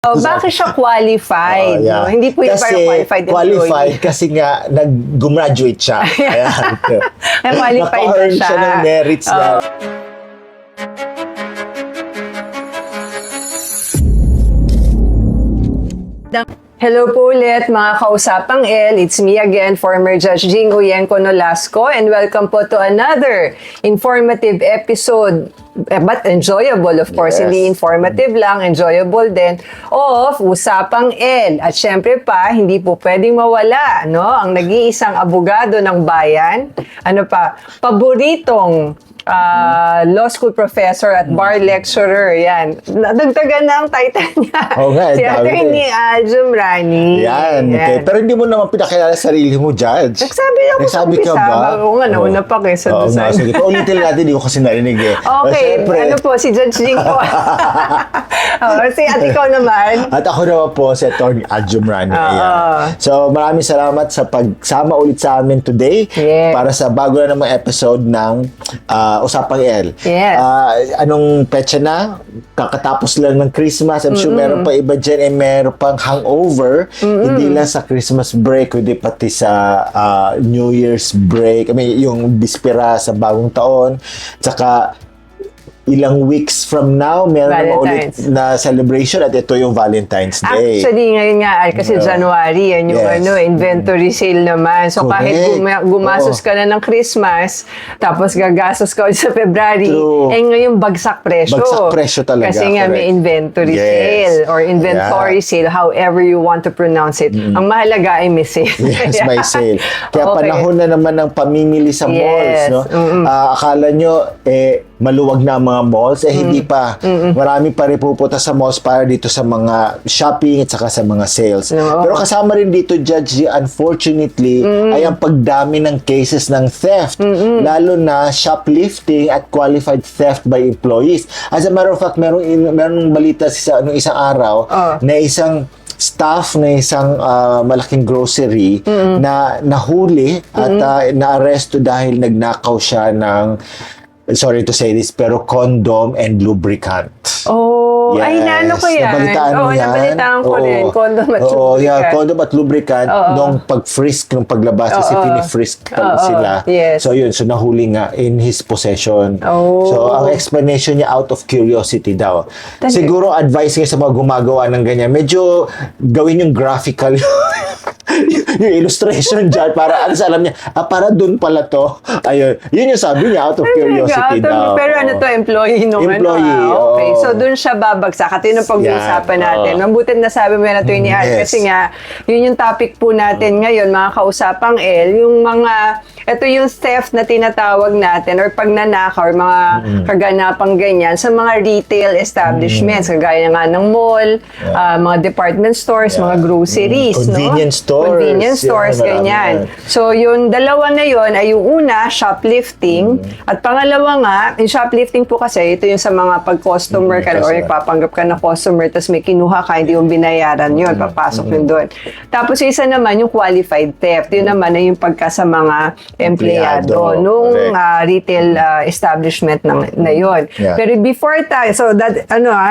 Oh, bakit siya qualified? Yeah. No? Hindi po yung parang qualified employee. Qualified kasi nga nag-graduate siya. Ayan. Qualified na Naka-earn siya. siya ng merits niya. Hello po ulit mga kausapang L. It's me again, former Judge Jing Uyenko Nolasco, and welcome po to another informative episode, but enjoyable of course, Yes. hindi informative lang, enjoyable din, of Usapang L. At syempre pa, hindi po pwedeng mawala, no? Ang nag-iisang abogado ng bayan, paboritong law school professor at bar lecturer, yan. Nadagdagan na ang title niya. Oo nga, Si dami Atty. Jumrani. Yan. Okay. Pero hindi mo naman pinakilala sarili mo, Judge. Nagsabi ako sa Nagsabi ka umpisa. ba? Oo nga, nauna pa kaysa Oo doon nga, sa... sige. Paulitin natin, di ko kasi narinig eh. Okay, Siyempre, ano po, si Judge Jing po. Si at ikaw naman. At ako naman po si Atty. Jumrani. Oo. Ayan. So, maraming salamat sa pagsama ulit sa amin today Yes. para sa bago na namang episode ng Usapang L. Yes. Anong petsa na? Kakatapos lang ng Christmas. I'm sure meron pa iba dyan meron pang hangover. Hindi lang sa Christmas break, kundi pati sa New Year's break. I mean, yung bispera sa bagong taon. Tsaka ilang weeks from now, meron naman ulit Valentine's. na celebration at ito yung Valentine's Day. Actually, ngayon nga, kasi January, yan yung Yes. Inventory sale naman. So, kahit Correct. gumasos ka na ng Christmas, tapos gagastos ka ulit sa February, True. ngayon bagsak presyo. Bagsak presyo talaga, Kasi nga may correct. inventory Yes. sale or inventory sale, however you want to pronounce it. Ang mahalaga ay may sale. Yes, may sale. Kaya Okay. panahon na naman ng pamimili sa malls, Yes. no? Akala nyo, maluwag na ang mga malls, hindi pa. Marami pa rin pupunta sa malls para dito sa mga shopping at saka sa mga sales. No. Pero kasama rin dito, Judge, unfortunately, ay ang pagdami ng cases ng theft. Lalo na shoplifting at qualified theft by employees. As a matter of fact, merong balita sa isang araw na isang staff na isang malaking grocery na nahuli at na-arresto dahil nagnakaw siya ng, sorry to say this, pero condom and lubricant. Oh, ay, Yes. naano ko yan. Nabalitaan mo yan? Nabalitaan ko Oo. rin. Condom at Oo, lubricant. yeah, condom at lubricant. Nung pag-frisk, nung paglabas, kasi pinifrisk sila. Yes. So yun, so nahuli nga in his possession. Oh. So ang explanation niya, out of curiosity daw. Siguro advice niya sa mga gumagawa ng ganyan, medyo gawin yung graphical yung illustration dyan para alam niya, para dun pala to. Ayun. Yun yung sabi niya, out of curiosity daw. Pero ano to, employee nung Employee, okay. oo. So, dun siya babagsak. At yun ang pag-uusapan Yan, natin. oo. Mabuti na sabi mo yan, Atty. Al, Yes. kasi nga, yun yung topic po natin ngayon, mga kausapang L, yung mga, ito yung theft na tinatawag natin, or pagnanakaw, or mga kaganapang ganyan, sa mga retail establishments, kagaya nga ng mall, mga department stores, mga groceries, Convenience no? stores. Convenience stores, Yan, marami ganyan. yan. So, yung dalawa na yun ay yung una, shoplifting. At pangalawa nga, yung shoplifting po kasi, ito yung sa mga pag-customer ka or nagpapanggap ka na customer tapos may kinuha ka, hindi yung binayaran yun, papasok yun doon. Tapos yung isa naman, yung qualified theft. Yun naman ay yung pagka sa mga empleyado nung retail establishment na yun. Yeah. Pero before tayo, so that,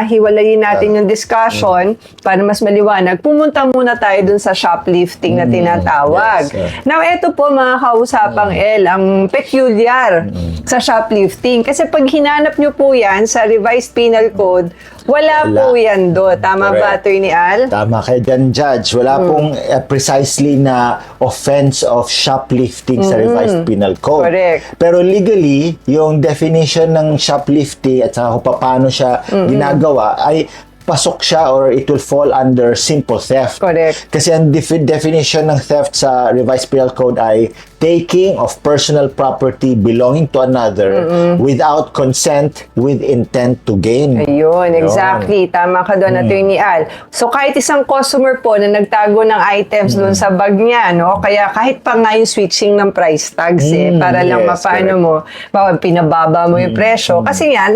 hiwalayin natin yung discussion para mas maliwanag. Pumunta muna tayo dun sa shoplifting na tinatawag. Yes, Now, eto po mga kausapang L, ang peculiar sa shoplifting. Kasi pag hinanap nyo po yan sa Revised Penal Code, wala po yan do. Tama ba, Atty. Al? Tama kayo dyan, Judge. Wala pong precisely na offense of shoplifting sa Revised Penal Code. Correct. Pero legally, yung definition ng shoplifting at saka kung paano siya ginagawa ay pasok siya or it will fall under simple theft. Correct. Kasi ang definition ng theft sa Revised Penal Code ay taking of personal property belonging to another without consent with intent to gain. Ayun, exactly. Tama ka doon, Atty. Al. So, kahit isang customer po na nagtago ng items doon sa bag niya, no? Kaya kahit pa nga yung switching ng price tags, para lang yes, mapano mo, pinababa mo yung presyo. Kasi nga,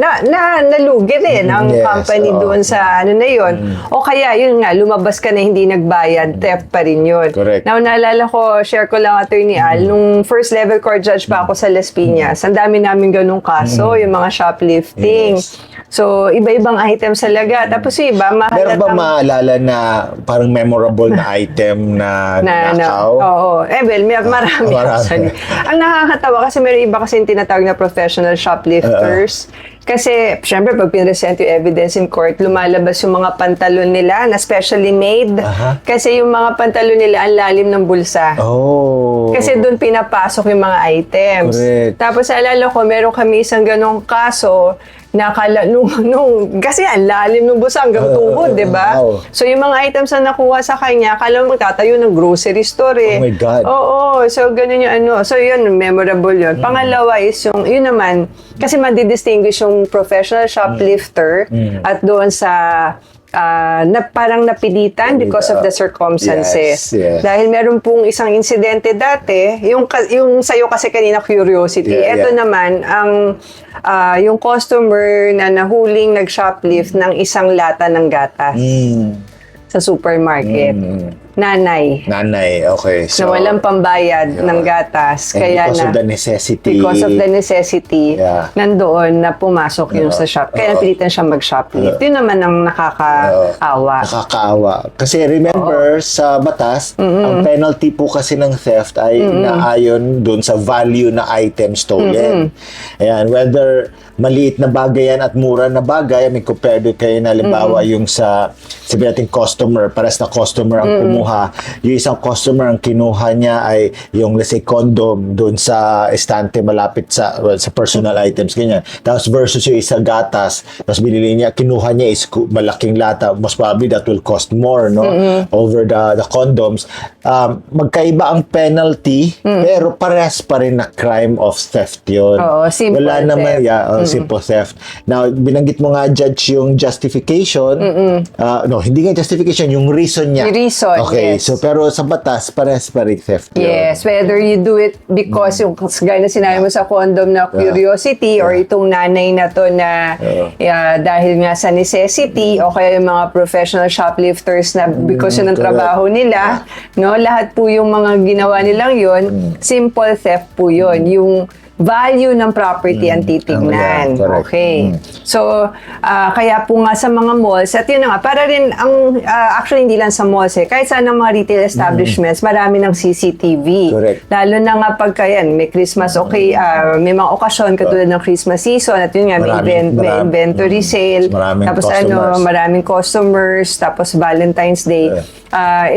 nalugi rin ang Yes, company oo. doon sa ano na yun. O kaya, yun nga, lumabas ka na hindi nagbayad, theft pa rin yun. Correct. Now, naalala ko, share ko lang, Atty. Al, nung first level court judge pa ako sa Las Piñas, ang dami namin ganung kaso, yung mga shoplifting. Yes. So, iba-ibang items talaga. Tapos yung iba, Meron ba maalala na parang memorable na item na nakaw? Oo. Well, marami actually. Ang nakakatawa kasi meron iba kasi yung tinatawag na professional shoplifters. Kasi, syempre, pag pinresent yung evidence in court, lumalabas yung mga pantalon nila na specially made. Kasi yung mga pantalon nila ang lalim ng bulsa. Oh. Kasi doon pinapasok yung mga items. Correct. Tapos alala ko, meron kami isang ganong kaso na kasi ang lalim ng bulsa hanggang tuhod, di ba? Wow. So yung mga items na nakuha sa kanya, kala mo magtatayo ng grocery store eh. Oh my God. Oo, so ganun yung ano. So yun, memorable yun. Pangalawa is yun naman, kasi madidistinguish yung professional shoplifter at doon sa parang napilitan because of the circumstances. Yes. Dahil meron pong isang insidente dati, yung sa'yo kasi kanina curiosity. Ito naman, yung customer na nahuling nag-shoplift ng isang lata ng gatas sa supermarket. Nanay. Okay. So, Na walang pambayad ng gatas. Kaya because of the necessity. Because of the necessity, nandoon na pumasok yung sa shop. Kaya napilitan siya mag-shoplift. Yun naman ang nakakaawa. Nakakaawa. Kasi remember, sa batas, ang penalty po kasi ng theft ay naayon dun sa value na item stolen. Ayan, whether maliit na bagay yan at mura na bagay, I mean, compared kayo na halimbawa yung sa sabi natin customer, pares na customer ang kumuha, yung isang customer ang kinuha niya ay yung let's say condom doon sa estante malapit sa personal items, ganyan. Tapos versus yung isa gatas, tapos binili niya, kinuha niya is malaking lata, most probably that will cost more, no? Over the condoms. Magkaiba ang penalty, pero parehas pa rin na crime of theft yun. Oo, simple Wala naman, theft. simple theft. Now, binanggit mo nga, Judge, yung justification. No, hindi nga justification, yung reason niya. Yung reason, okay, yes. so pero sa batas, parehas pa rin theft yun. Yes, whether you do it because yung gaya na sinabi mo sa condom na curiosity or itong nanay na to na dahil nga sa necessity o kaya yung mga professional shoplifters na because yun ang trabaho nila, no, lahat po yung mga ginawa nilang yun, simple theft po yun. Yung value ng property ang titignan. Okay. So, kaya po nga sa mga malls, at yun na nga, para rin, actually hindi lang sa malls kahit saan ng mga retail establishments, marami ng CCTV. Correct. Lalo na nga pagka yan, may Christmas, may mga okasyon katulad ng Christmas season, at yun nga, may inventory sale, tapos maraming customers, tapos Valentine's Day.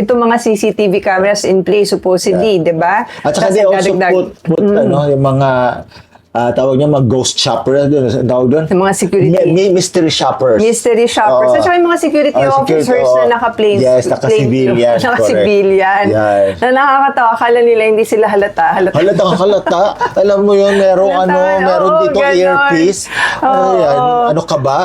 Itong mga CCTV cameras in place supposedly, di ba? At saka they also put yung mga tawag niya mga ghost shoppers doon, tawag doon. Yung mga security. Mystery shoppers. Mystery shoppers. At saka yung mga security officers na naka-plain. Yes, naka-civilian. Naka-civilian. Na nakakatawa. Akala nila hindi sila halata. Halata. Alam mo yun, meron dito earpiece. Ano ka ba?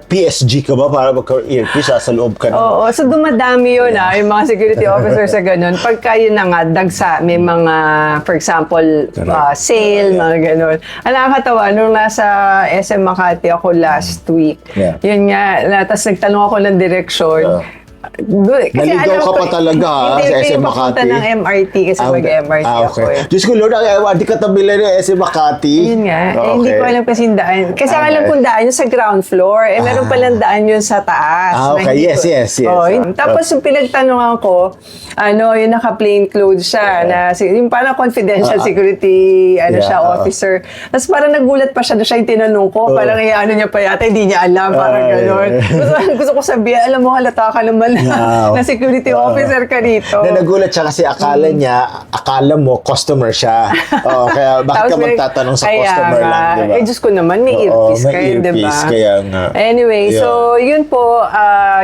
PSG ka ba para magka-earpiece? Sa loob ka na. Oo. So dumadami yun yung mga security officers sa ganun. Pagka yun na nga, dagsa, may mga, for example, sale, mga ganun. Ang nakakatawa, nung nasa SM Makati ako last week, yun nga, tapos nagtanong ako ng direksyon. Naligaw ka pa talaga sa SM Makati? Hindi, ng MRT kasi mag-MRT ako Diyos ko, Lord, MRT katabi lang ng SM Makati. Yun nga. Hindi ko alam kasi yung daan. Kasi ang alam kong daan yun sa ground floor. Meron palang daan yun sa taas. Okay. Yes. Tapos yung pinagtanungan ko, yung naka-plain clothes siya, yung parang confidential security officer. Tapos parang nagulat pa siya na siya yung tinanong ko. Parang niya pa yata, hindi niya alam. Parang gano'n. Gusto ko sabihin, alam mo, halata ka naman na security officer ka dito. Na nagulat siya kasi akala mo, customer siya. Kaya bakit ka magtatanong sa customer lang, di ba? Diyos ko naman, may earpiece kayo, di ba? Kaya nga. Anyway, so yun po,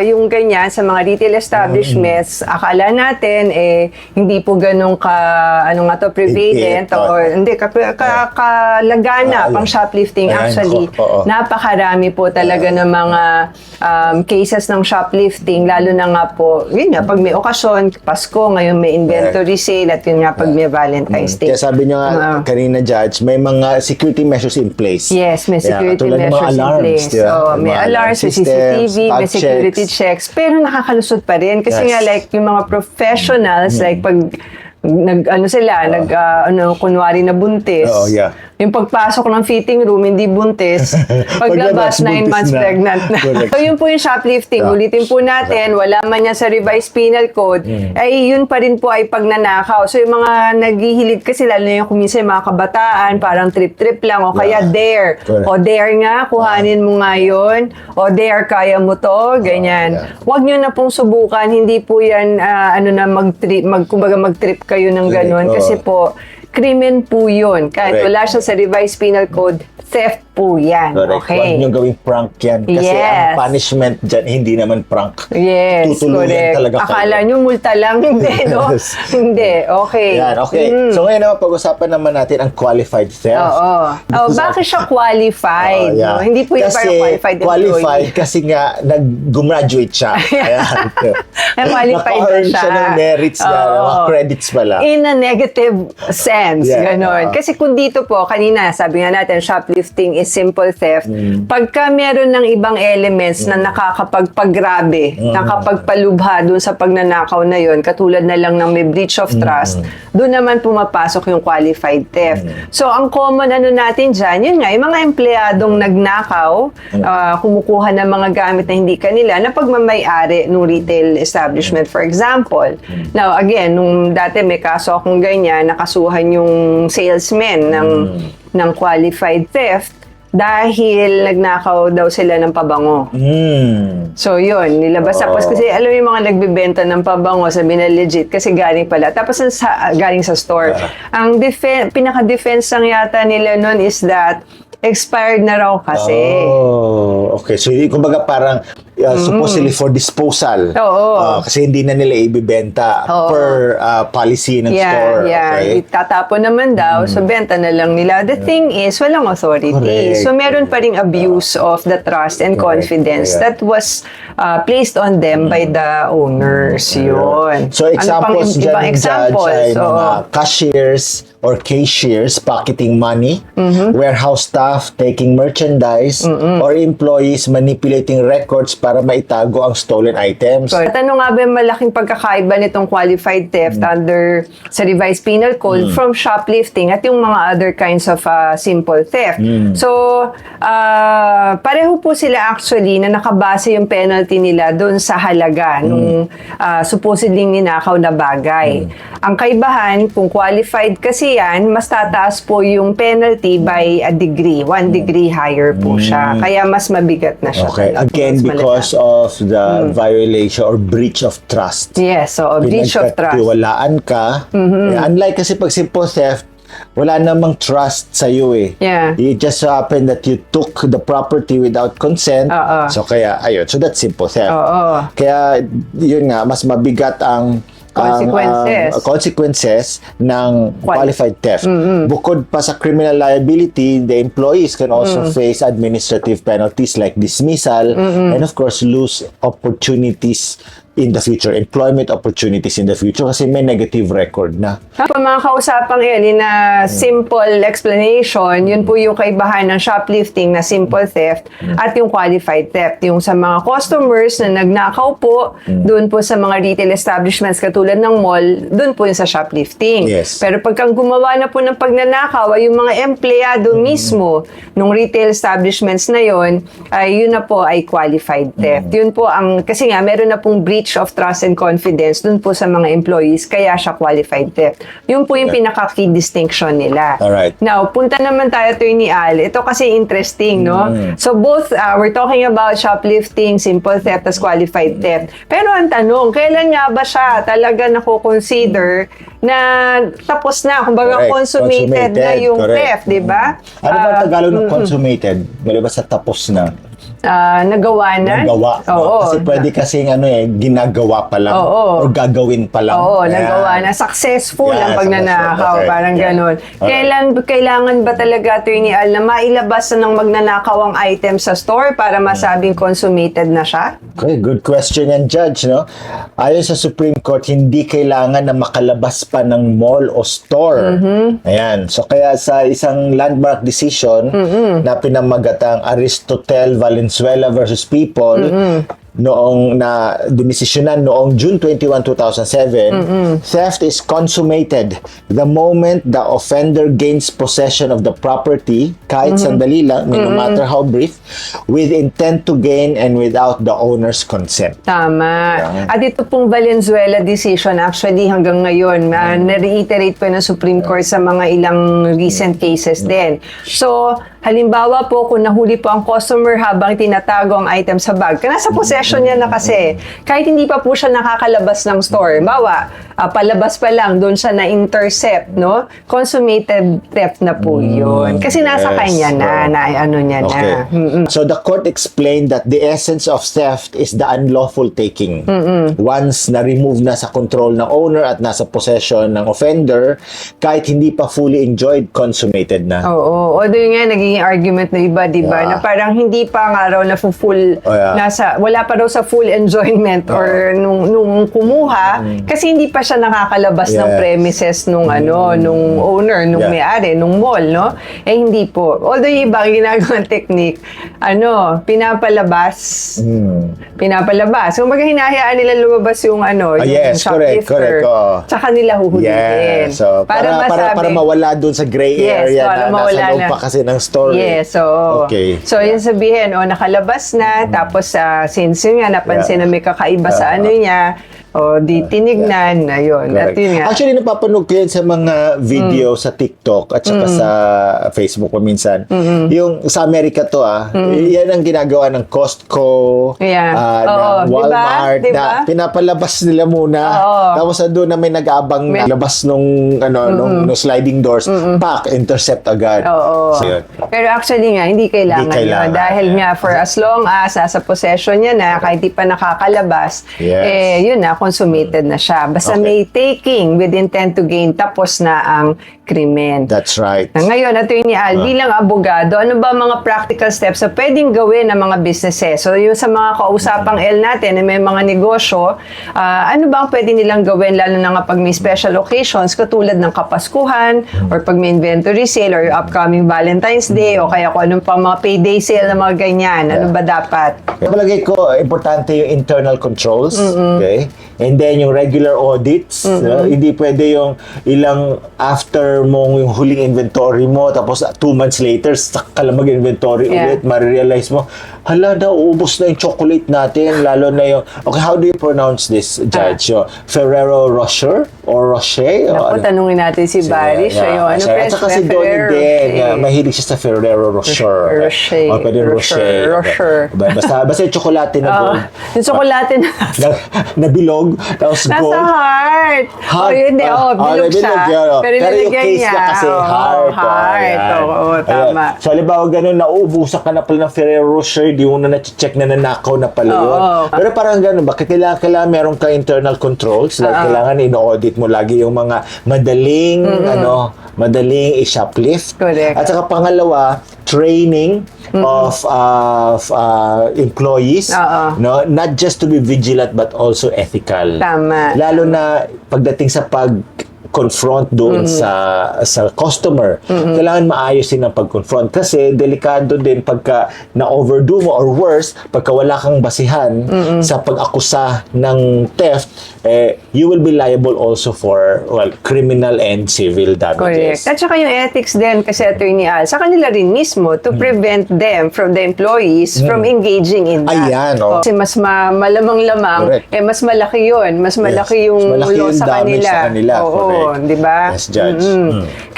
yung ganyan sa mga retail establishments, akala natin, hindi po ganun prevalent or hindi, kalagana pang shoplifting. Actually, napakarami po talaga ng mga cases ng shoplifting, lalo na nga po, yun nga, pag may okasyon, Pasko, ngayon may inventory sale, at yun nga, pag may Valentine's Day. Kaya sabi nyo nga, kanina, Judge, may mga security measures in place. Yes, may security measures in place. So, may alarms, may CCTV, may security checks, pero nakakalusot pa rin. Kasi nga, like, yung mga professionals, like, pag kunwari na buntis. Oo, yeah. Yung pagpasok ng fitting room, hindi buntis. Paglabas, 9 buntis months na. pregnant na. Correct. So, yun po yung shoplifting. Yeah. Ulitin po natin, wala man yan sa revised penal code, ay yun pa rin po ay pagnanakaw. So, yung mga naghihilig kasi, lalo na yung kuminsan yung mga kabataan, parang trip-trip lang, o kaya dare. Correct. O dare nga, kuhanin mo nga yun. O dare, kaya mo to, ganyan. yeah. Huwag nyo na pong subukan, hindi po yan, kumbaga mag-trip kayo ng ganun. Correct. Kasi po, krimen po yun. Kahit Correct. wala siya sa revised penal code, theft po yan. Correct. Okay. Huwag nyo gawing prank yan. Kasi Yes. ang punishment dyan, hindi naman prank. Yes, Tutuluyan correct. talaga kayo. Akala nyo multa lang, hindi, no? Yes. Hindi, okay. Yan, okay. So ngayon naman, pag-usapan naman natin ang qualified theft. Oo. Bakit siya qualified? Oh, yeah. No? Hindi po yung Kasi parang qualified qualified employee. kasi nga gumraduate siya. Ayan. Qualified na Naka-earn siya. siya ng merits na, Oo. mga credits pala. In a negative sense, Yeah. ganon. Kasi kung dito po, kanina, sabi nga natin, shoplifting is simple theft. Pagka meron ng ibang elements na nakakapagpagrabe, nakapagpalubha dun sa pagnanakaw na yon, katulad na lang ng may breach of trust, dun naman pumapasok yung qualified theft. So, ang common natin dyan, yun nga, yung mga empleyadong nagnakaw, kumukuha ng mga gamit na hindi kanila, na pagmamayari ng retail establishment, for example. Now, again, nung dati may kaso akong ganyan, nakasuhan yung salesman ng qualified theft dahil nagnakaw daw sila ng pabango. So, yun, nilabas. Tapos kasi, alam mo yung mga nagbibenta ng pabango, sabi na legit, kasi galing pala. Tapos, galing sa store. Ang pinaka-defense lang yata nila nun is that expired na raw kasi. Oh, okay. So, kumbaga parang supposedly for disposal. Oo. Kasi hindi na nila ibibenta per policy ng store. Okay. Itatapon naman daw, so benta na lang nila. The thing is, walang authority. Correct. So meron pa ring abuse of the trust and Correct. confidence Yeah. that was placed on them by the owners. Yun. So, examples ibang dyan, examples? Judge, ay Oo. mga cashiers or cashiers pocketing money, warehouse staff taking merchandise, or employees manipulating records para maitago ang stolen items. So, ano nga ba yung malaking pagkakaiba nitong qualified theft under sa revised penal code from shoplifting at yung mga other kinds of simple theft? So, pareho po sila actually na nakabase yung penalty nila doon sa halaga nung supposedly ninakaw na bagay. Ang kaibahan, kung qualified kasi yan, mas tataas po yung penalty by a degree. 1 degree higher po siya. Kaya mas mabigat na siya. Okay, again, Mas malala. because of the violation or breach of trust. Yes, so breach of trust. Pinagkatiwalaan ka. Unlike kasi pag simple theft, wala namang trust sa iyo eh. Yeah. It just happened that you took the property without consent. Oo. So kaya, ayun. So that's simple theft. Oo. Kaya, yun nga, mas mabigat ang consequences ng qualified theft. Bukod pa sa criminal liability, the employees can also face administrative penalties like dismissal and of course lose opportunities in the future, employment opportunities in the future kasi may negative record na. Kapag mga kausapang yan, na simple explanation, yun po yung kaibahan ng shoplifting na simple theft at yung qualified theft. Yung sa mga customers na nagnakaw po, doon po sa mga retail establishments katulad ng mall, doon po yung sa shoplifting. Yes. Pero pagkang gumawa na po ng pagnanakaw, ay yung mga empleyado mismo ng retail establishments na yun, ay yun na po ay qualified theft. Yun po ang, kasi nga meron na pong breach of trust and confidence dun po sa mga employees, kaya siya qualified theft. Yun po yung pinaka-key distinction nila. Alright. Now, punta naman tayo, Attorney Al. Ito kasi interesting, no? So, both, we're talking about shoplifting, simple theft, as qualified theft. Pero ang tanong, kailan nga ba siya talaga nako-consider na tapos na, kumbaga Correct. consummated na yung Correct. theft, di ba? Ano ba ang Tagalog ng consummated? Mali ba sa tapos na? Nagawa na. Nagawa. Oo. Kasi pwede kasing ginagawa pa lang Oo. or gagawin pa lang. Oo, Ayan. nagawa na. Successful Yeah, ang pagnanakaw. successful. Okay. Parang Yeah. ganun. Kailangan ba talaga, Attorney Al, na mailabas na ng magnanakaw ang item sa store para masabing consummated na siya? Okay, good question yan, Judge. No? Ayon sa Supreme Court, hindi kailangan na makalabas pa ng mall o store. Ayan. So, kaya sa isang landmark decision na pinamagatang Aristotle Valenzuela versus People, noong na dinesisyonan noong June 21, 2007, theft is consummated the moment the offender gains possession of the property, kahit sandali lang, no matter how brief, with intent to gain and without the owner's consent. Tama. At ito pong Valenzuela decision, actually hanggang ngayon, na-reiterate po ng Supreme Court sa mga ilang recent cases din. So, halimbawa po, kung nahuli po ang customer habang tinatago ang item sa bag, nasa possession niya na kasi, kahit hindi pa po siya nakakalabas ng store, bawa, palabas pa lang, doon siya na-intercept, no? Consummated theft na po yun. Kasi nasa kanya na ano niya na. So the court explained that the essence of theft is the unlawful taking. Once na-remove na sa control ng owner at nasa possession ng offender, kahit hindi pa fully enjoyed, consummated na. Oo. Although yun nga, naging argument na iba, di ba? Na parang hindi pa nga raw na full, wala pa raw sa full enjoyment or nung kumuha, kasi hindi pa siya nakakalabas ng premises nung nung owner, nung may-ari, nung mall, no? Eh, hindi po. Although yung iba, ginagawang technique, pinapalabas. Pinapalabas. Kung baga hinahayaan nila lumabas yung yung yes, shoplifter. correct. Tsaka nila huhulihin. So, para mawala dun sa gray area na nasa loob pa kasi ng store. Yes, so, okay. So, yun sabihin, nakalabas na, tapos since yun nga, napansin na may kakaiba sa niya, di tinignan, ayun. At yun nga. Actually, napapanood ko yan sa mga video sa TikTok at saka sa Facebook pa minsan. Yung sa Amerika to, yan ang ginagawa ng Costco, ng Walmart, diba? na pinapalabas nila muna. Tapos doon na may nag-abang labas nung sliding doors, intercept agad. So, yun. Pero actually nga, hindi kailangan yun. Dahil nga, for as long as nasa possession niya na, kahit di pa nakakalabas, yun na, consummated na siya. Basta may taking with intent to gain, tapos na ang krimen. That's right. Ngayon, Attorney Al, bilang abogado, ano ba mga practical steps na pwedeng gawin ng mga businesses? So, yung sa mga kausapang L natin, may mga negosyo, ano ba ang pwede nilang gawin, lalo na nga pag may special occasions, katulad ng Kapaskuhan, or pag may inventory sale, or upcoming Valentine's Day, o kaya kung anong pang mga payday sale na mga ganyan. Ano ba dapat? Palagay ko, importante yung internal controls. Okay? And then yung regular audits, hindi pwede yung ilang after mong yung huling inventory mo, tapos 2 months later, saka lang mag-inventory ulit, marirealize mo, hala, naubos na yung chocolate natin, lalo na yung, okay, how do you pronounce this, Judge? Ferrero Rocher? Or Rocher? Naku, tanungin natin si Barry, siya yung At saka si Donnie din, mahilig siya sa Ferrero Rocher. Rocher. O, pwede Rocher. Basta yung chocolate na gold. Yung chocolate na bilog, tapos nasa gold. heart. Hindi, bilog siya. Pero yung case niya kasi heart. Tama. So, halimbawa ganun, nauubusan ka na pala ng Ferrero Rocher, di mo na na-check na nanakaw na pala yun. Pero parang ganun, bakit kailangan meron ka internal controls? Like, kailangan ino-audit mo lagi yung mga madaling i-shoplift. Correct. At saka pangalawa, training of employees, not just to be vigilant but also ethical. Tama. Lalo na pagdating sa confront doon sa customer. Kailangan maayos din ang pag-confront kasi delikado din pagka na-overdo mo or worse, pagka wala kang basihan sa pag-akusa ng theft, you will be liable also for criminal and civil damages. Correct. At saka yung ethics din kasi Attorney Al, sa kanila rin mismo to prevent them from the employees from engaging in that. Ayan, Kasi mas malamang-lamang, mas malaki yun. Mas malaki yung law sa kanila. Oo, di ba? Yes, Judge.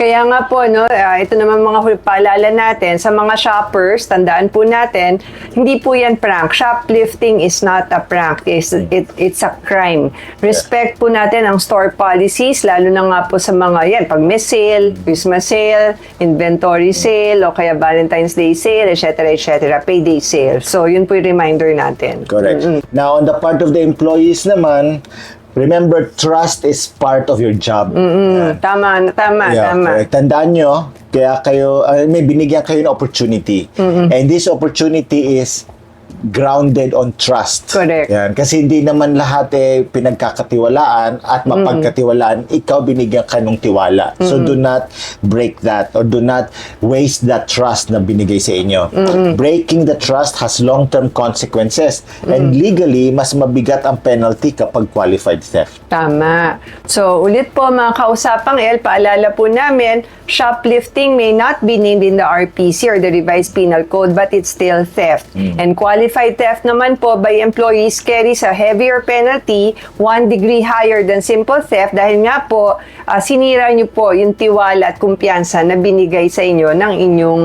Kaya nga po, ito naman mga paalala natin, sa mga shoppers, tandaan po natin, hindi po yan prank. Shoplifting is not a prank. It's a crime. Respect po natin ang store policies, lalo na nga po sa mga pag may sale, Christmas sale, inventory sale, o kaya Valentine's Day sale, etc., payday sale. So, yun po yung reminder natin. Correct. Now, on the part of the employees naman, remember, trust is part of your job. Tama. Correct. Tandaan nyo, kaya kayo, may binigyan kayo ng opportunity. And this opportunity is grounded on trust. Correct. Yan. Kasi hindi naman lahat pinagkakatiwalaan at mapagkatiwalaan, ikaw binigyan ka ng tiwala. So do not break that or do not waste that trust na binigay sa inyo. Breaking the trust has long-term consequences and legally, mas mabigat ang penalty kapag qualified theft. Tama. So, ulit po mga kausapang L, paalala po namin, shoplifting may not be named in the RPC or the Revised Penal Code, but it's still theft. And qualified theft naman po by employees carries a heavier penalty, 1 degree higher than simple theft, dahil nga po, sinira nyo po yung tiwala at kumpiyansa na binigay sa inyo ng inyong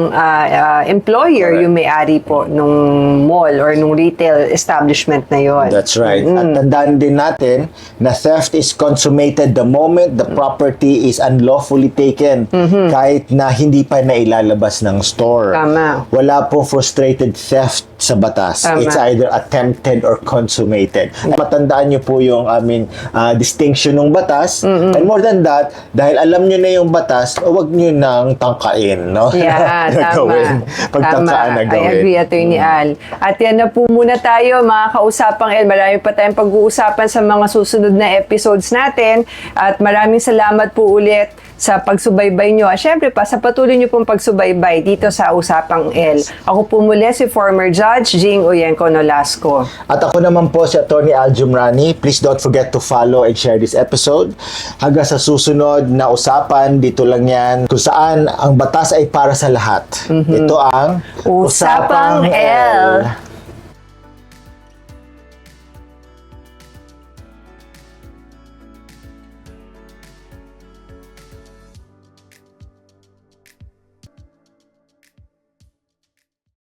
employer, Correct. yung may-ari po nung mall or nung retail establishment na yon. That's right. At tandaan din natin na theft is consummated the moment the property is unlawfully taken kahit na hindi pa nailalabas ng store. Tama. Wala po frustrated theft sa batas. Tama. It's either attempted or consummated. Matandaan nyo po yung aming distinction ng batas. And more than that, dahil alam nyo na yung batas, huwag nyo nang tangkain. No? Yeah, Na tama. gawin. Pagtangkaan na I gawin. agree, Attorney Al. At yan na po muna tayo, mga kausapang El. Marami pa tayong pag-uusapan sa mga susunod na episodes natin. At maraming salamat po ulit sa pagsubaybay nyo. At syempre pa, sa patuloy nyo pong pagsubaybay dito sa Usapang L. Ako po muli si former Judge Jing Uyenko Nolasco. At ako naman po si Atty. Al Jumrani. Please don't forget to follow and share this episode. Hanggang sa susunod na usapan, dito lang yan, kung saan ang batas ay para sa lahat. Ito ang Usapang L.